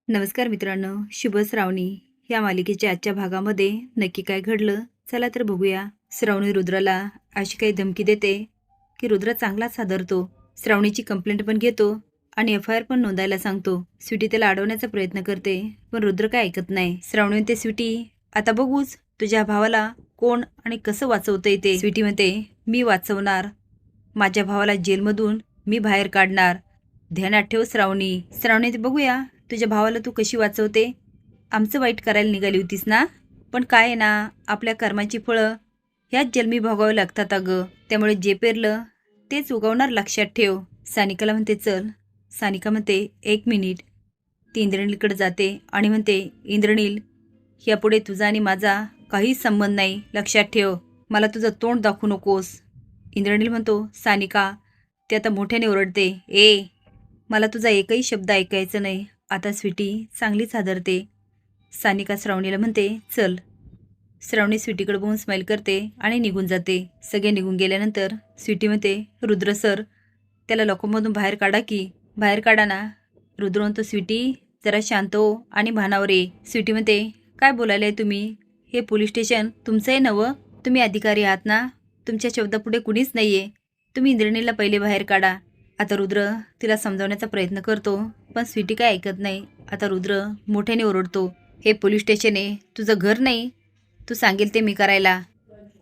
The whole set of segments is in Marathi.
नमस्कार मित्रांनो, शुभ श्रावणी या मालिकेच्या आजच्या भागामध्ये नक्की काय घडलं चला तर बघूया. श्रावणी रुद्राला अशी काही धमकी देते की रुद्र चांगलाच सादरतो. श्रावणीची कंप्लेंट पण घेतो आणि FIR पण नोंदायला सांगतो. स्वीटी त्याला अडवण्याचा प्रयत्न करते पण रुद्र काय ऐकत नाही. श्रावणी म्हणते, स्वीटी आता बघूच तुझ्या भावाला कोण आणि कसं वाचवतंय ते. स्वीटी म्हणते, मी वाचवणार, माझ्या भावाला जेलमधून मी बाहेर काढणार, ध्यानात ठेव श्रावणी. श्रावणी ते बघूया तुझ्या भावाला तू कशी वाचवते. आमचं वाईट करायला निघाली होतीस ना, पण काय आहे ना, आपल्या कर्माची फळं ह्याच जन्मी भोगावी लागतात अगं. त्यामुळे जे पेरलं तेच उगवणार, लक्षात ठेव. सानिकाला म्हणते चल. सानिका म्हणते 1 मिनिट. ती इंद्रणीलकडे जाते आणि म्हणते, इंद्रणील यापुढे तुझा आणि माझा काहीच संबंध नाही, लक्षात ठेव. मला तुझं तोंड दाखवू नकोस. इंद्रणील म्हणतो, सानिका ते आता मोठ्याने ओरडते, मला तुझा एकही शब्द ऐकायचा नाही. आता स्वीटी चांगलीच हादरते. सानिका श्रावणीला म्हणते चल. श्रावणी स्वीटीकडे बघून स्माईल करते आणि निघून जाते. सगळे निघून गेल्यानंतर स्वीटी म्हणते, रुद्र सर त्याला लॉकअपमधून बाहेर काढा की. बाहेर काढा ना. रुद्र म्हणतो, स्वीटी जरा शांत हो आणि भानावर ये. स्वीटी म्हणते, काय बोलायला आहे तुम्ही, हे पोलीस स्टेशन तुमचं आहे नवं, तुम्ही अधिकारी आहात ना, तुमच्या शब्दापुढे कुणीच नाही आहे. तुम्ही इंद्रणीला पहिले बाहेर काढा. आता रुद्र तिला समजावण्याचा प्रयत्न करतो पण स्वीटी काय ऐकत नाही. आता रुद्र मोठ्याने ओरडतो, हे पोलीस स्टेशन आहे, तुझं घर नाही, तू सांगेल ते मी करायला.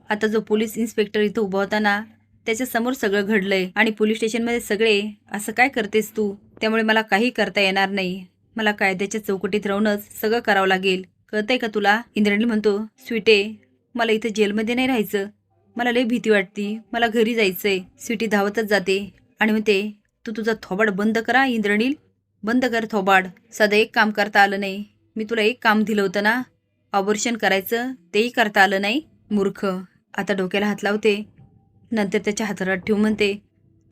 आता जो पोलीस इन्स्पेक्टर इथं उभा होता ना, त्याच्यासमोर सगळं घडलंय आणि पोलीस स्टेशनमध्ये सगळे असं काय करतेस तू, त्यामुळे मला काही करता येणार नाही. मला कायद्याच्या चौकटीत राहूनच सगळं करावं लागेल, कळतंय का तुला. इंद्राणी म्हणतो, स्वीटे मला इथं जेलमध्ये नाही राहायचं, मला लई भीती वाटती, मला घरी जायचंय. स्वीटी धावतच जाते आणि म्हणते, तू तुझा थोबाड बंद करा इंद्रणील, बंद कर थोबाड. साधं एक काम करता आलं नाही, मी तुला एक काम दिलं होतं ना, ऑपरेशन करायचं, तेही करता आलं नाही, मूर्ख. आता डोक्याला हात लावते, नंतर त्याच्या हातावर ठेवून म्हणते,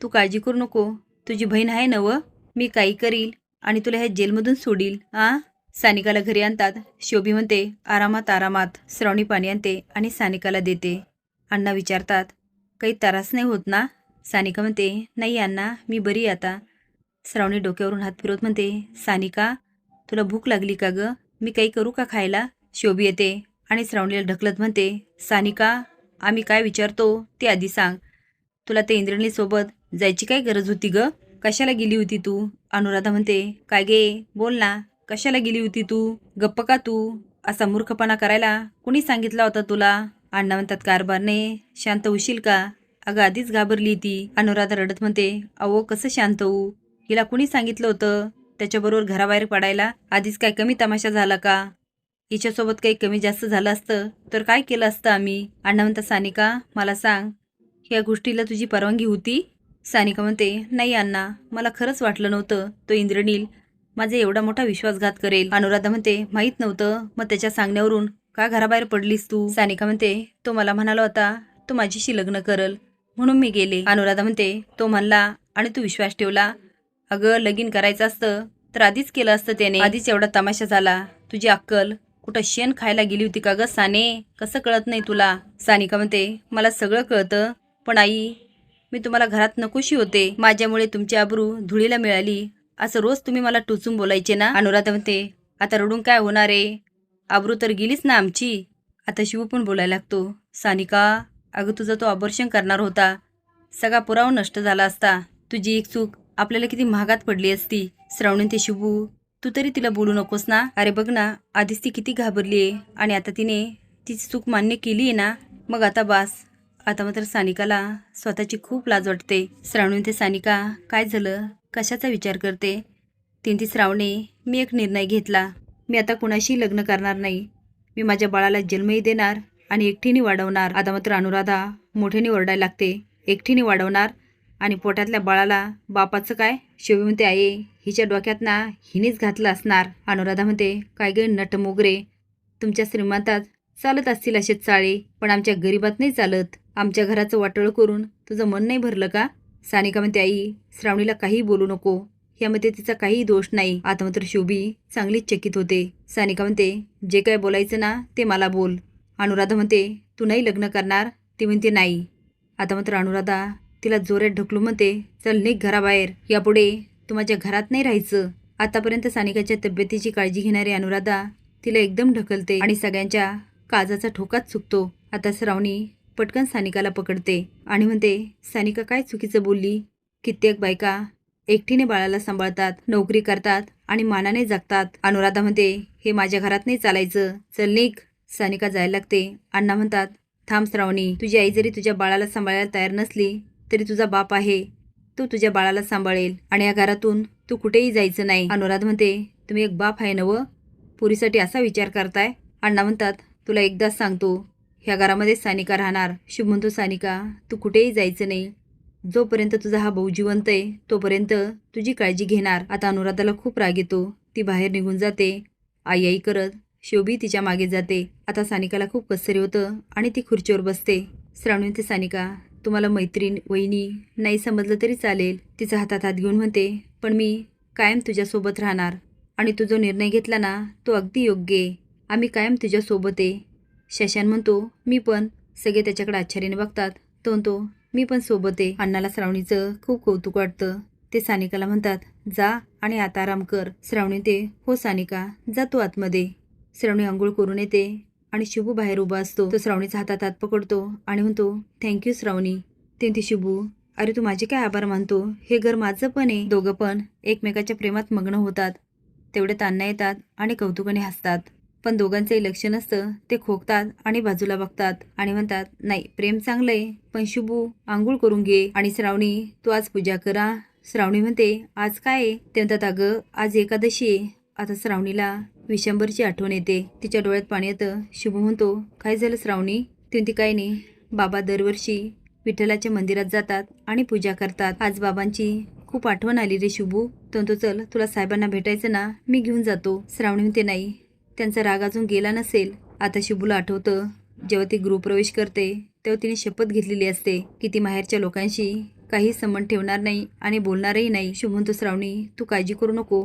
तू काळजी करू नको, तुझी बहीण आहे नवं, मी काही करील आणि तुला ह्या जेलमधून सोडील. सानिकाला घरी आणतात. शोभी म्हणते, आरामात आरामात. श्रावणी पाणी आणते आणि सानिकाला देते. अण्णा विचारतात, काही त्रास नाही होत ना. सानिका म्हणते, नाही अण्णा, मी बरी आता. श्रावणी डोक्यावरून हात फिरवत म्हणते, सानिका तुला भूक लागली का गं, मी काही करू का खायला. शोभी येते आणि श्रावणीला ढकलत म्हणते, सानिका आम्ही काय विचारतो ते आधी सांग, तुला ते इंद्रणीसोबत जायची काय गरज होती ग, कशाला गेली होती तू. अनुराधा म्हणते, काय गे बोल ना, कशाला गेली होती तू, गप्प का तू, असा मूर्खपणा करायला कुणी सांगितला होता तुला. अण्णा म्हणतात, कारभारने शांत होशील का, अगं आधीच घाबरली ती. अनुराधा रडत म्हणते, अहो कसं शांत होऊ, हिला कुणी सांगितलं होतं त्याच्याबरोबर घराबाहेर पडायला, आधीच काय कमी तमाशा झाला का, हिच्यासोबत काही कमी जास्त झालं असतं तर काय केलं असतं आम्ही. अण्णा म्हणतात, सानिका मला सांग, या गोष्टीला तुझी परवानगी होती. सानिका म्हणते, नाही अण्णा, मला खरंच वाटलं नव्हतं तो इंद्रणील माझा एवढा मोठा विश्वासघात करेल. अनुराधा म्हणते, माहीत नव्हतं, मग त्याच्या सांगण्यावरून का घराबाहेर पडलीस तू. सानिका म्हणते, तो मला म्हणाला होता तो माझ्याशी लग्न करल म्हणून मी गेले. अनुराधा म्हणते, तो म्हणला आणि तू विश्वास ठेवला. अगं लगीन करायचं असतं तर आधीच केलं असतं त्याने, आधीच एवढा तमाशा झाला. तुझी अक्कल कुठं शेण खायला गेली होती का ग साने, कसं कळत नाही तुला. सानिका म्हणते, मला सगळं कळतं, पण आई मी तुम्हाला घरात नकोशी होते, माझ्यामुळे तुमची आबरू धुळीला मिळाली असं रोज तुम्ही मला टोचून बोलायचे ना. अनुराधा म्हणते, आता रडून काय होणार आहे, आबरू तर गेलीच ना आमची. आता शिव पण बोलायला लागतो, सानिका अगं तुझा तो ऑपरेशन करणार होता, सगळा पुरावा नष्ट झाला असता, तुझी एक चूक आपल्याला किती महागात पडली असती. श्रावणी ते शिबू तू तरी तिला बोलू नकोस ना, अरे बघ ना आधीच ती किती घाबरली आहे आणि आता तिने तिची चूक मान्य केली आहे ना, मग आता बास. आता मात्र सानिकाला स्वतःची खूप लाज वाटते. श्रावणी ते सानिका काय झालं, कशाचा विचार करते. ती श्रावणी मी एक निर्णय घेतला, मी आता कुणाशी लग्न करणार नाही, मी माझ्या बाळाला जन्मही देणार आणि एकटीने वाढवणार. आता मात्र अनुराधा मोठ्याने ओरडायला लागते, एकटीने वाढवणार आणि पोटातल्या बाळाला बापाचं काय. शोभी म्हणते, आहे हिच्या डोक्यात ना हिनेच घातलं असणार. अनुराधा म्हणते, काय गे नट मोगरे, तुमच्या श्रीमंतात चालत असतील असे चाळे, पण आमच्या गरीबात नाही चालत. आमच्या घराचं वाटोळं करून तुझं मन नाही भरलं का. सानिका म्हणते, आई श्रावणीला काही बोलू नको, यामध्ये तिचा काही दोष नाही. आता मात्र शोभी चांगलीच चकित होते. सानिका म्हणते, जे काय बोलायचं ना ते मला बोल. अनुराधा म्हणते, तू नाही लग्न करणार. ती म्हणते, नाही. आता मात्र अनुराधा तिला जोरात ढकलू म्हणते, चल निघ घराबाहेर, यापुढे तू माझ्या घरात नाही राहायचं. आतापर्यंत सानिकाच्या तब्येतीची काळजी घेणारी अनुराधा तिला एकदम ढकलते आणि सगळ्यांच्या काळजाचा ठोकाच चुकतो. आता श्रावणी पटकन सानिकाला पकडते आणि म्हणते, सानिका काय चुकीचं बोलली? कित्येक बायका एकटीने बाळाला सांभाळतात, नोकरी करतात आणि मानाने जगतात. अनुराधा म्हणते, हे माझ्या घरात नाही चालायचं, चल निघ. सानिका जायला लागते. अण्णा म्हणतात, थांब श्रावणी, तुझी आई जरी तुझ्या बाळाला सांभाळायला तयार नसली तरी तुझा बाप आहे, तो तुझ्या बाळाला सांभाळेल आणि या घरातून तू कुठेही जायचं नाही. अनुराधा म्हणते, तुम्ही एक बाप आहे नवं, पुरीसाठी असा विचार करताय? अण्णा म्हणतात, तुला एकदाच सांगतो, ह्या घरामध्ये सानिका राहणार. शुभ म्हणतो, सानिका तू कुठेही जायचं नाही, जोपर्यंत तुझा हा भाऊ जिवंत आहे तोपर्यंत तुझी काळजी घेणार. आता अनुराधाला खूप राग येतो. ती बाहेर निघून जाते. आई आई करत शोभी तिच्या मागे जाते. आता सानिकाला खूप कसरी होतं आणि ती खुर्चीवर बसते. श्रावणी म्हणते, सानिका तुम्हाला मैत्रीण वहिनी नाही समजलं तरी चालेल. तिचा हातात हात घेऊन म्हणते, पण मी कायम तुझ्यासोबत राहणार आणि तू जो निर्णय घेतला ना तो अगदी योग्य आहे. आम्ही कायम तुझ्यासोबत आहे. शशान म्हणतो, मी पण. सगळे त्याच्याकडे आश्चर्याने बघतात. तो म्हणतो, मी पण सोबत आहे. अण्णाला श्रावणीचं खूप कौतुक वाटतं. ते सानिकाला म्हणतात, जा आणि आता आराम कर. श्रावणी ते, हो सानिका, जा तू आतमध्ये. श्रावणी आंघोळ करून येते आणि शुभू बाहेर उभा असतो. तो श्रावणीचा हातात हात पकडतो आणि म्हणतो, थँक्यू श्रावणी. ते म्हणते, शुभू अरे तू माझे काय आभार मानतो, हे घर माझं पण आहे. दोघं पण एकमेकाच्या प्रेमात मग्न होतात. तेवढ्यात अण्णा येतात आणि कौतुकाने हसतात. पण दोघांचंही लक्ष नसतं. ते खोकतात आणि बाजूला बघतात आणि म्हणतात, नाही प्रेम चांगलंय, पण शुभू आंघोळ करून घे. आणि श्रावणी तू आज पूजा करा. श्रावणी म्हणते, आज काय आहे? ते म्हणतात, अगं आज एकादशी आहे. आता श्रावणीला विशंभरची आठवण येते. तिच्या डोळ्यात पाणी येतं. शुभू म्हणतो, काय झालं श्रावणी? ती म्हणते, काही नाही, बाबा दरवर्षी विठ्ठलाच्या मंदिरात जातात आणि पूजा करतात. आज बाबांची खूप आठवण आली रे शुभू. तो म्हणतो, चल तुला साहेबांना भेटायचं ना, मी घेऊन जातो. श्रावणी म्हणते, नाही, त्यांचा राग अजून गेला नसेल. आता शुभूला आठवतं, जेव्हा ती गृहप्रवेश करते तेव्हा तिने शपथ घेतलेली असते की ती माहेरच्या लोकांशी काही संबंध ठेवणार नाही आणि बोलणारही नाही. शुभ म्हणतो, श्रावणी तू काळजी करू नको,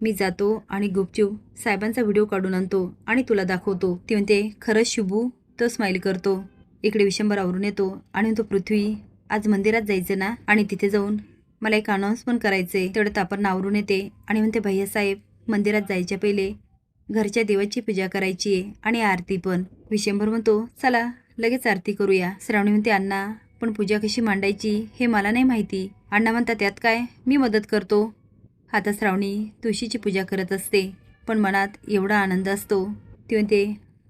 मी जातो आणि गुपचूप साहेबांचा व्हिडिओ काढून आणतो आणि तुला दाखवतो. ती म्हणते, खरंच शुभू? तो स्माईल करतो. इकडे विशंभर आवरून येतो आणि म्हणतो, पृथ्वी आज मंदिरात जायचं ना, आणि तिथे जाऊन मला एक अनाऊन्समेंट करायचंय. तेवढं तापर्ण आवरून येते आणि म्हणते, भैयासाहेब मंदिरात जायच्या पहिले घरच्या देवाची पूजा करायची आहे आणि आरती पण. विशंभर म्हणतो, चला लगेच आरती करूया. श्रावणी म्हणते, अण्णा पण पूजा कशी मांडायची हे मला नाही माहिती. अण्णा म्हणतात, त्यात काय, मी मदत करतो. आता श्रावणी तुळशीची पूजा करत असते, पण मनात एवढा आनंद असतो. ती म्हणते,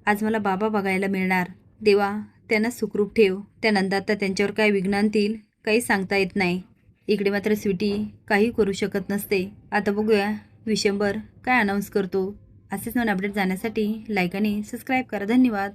आज मला बाबा बघायला मिळणार. देवा त्यांना सुखरूप ठेव. त्या नंदात त्यांच्यावर काय विघ्न आणतील काही सांगता येत नाही. इकडे मात्र स्वीटी काही करू शकत नसते. आता बघूया विशंभर काय अनाऊन्स करतो. असेच नवीन अपडेट जाण्यासाठी लाईक आणि सबस्क्राईब करा. धन्यवाद.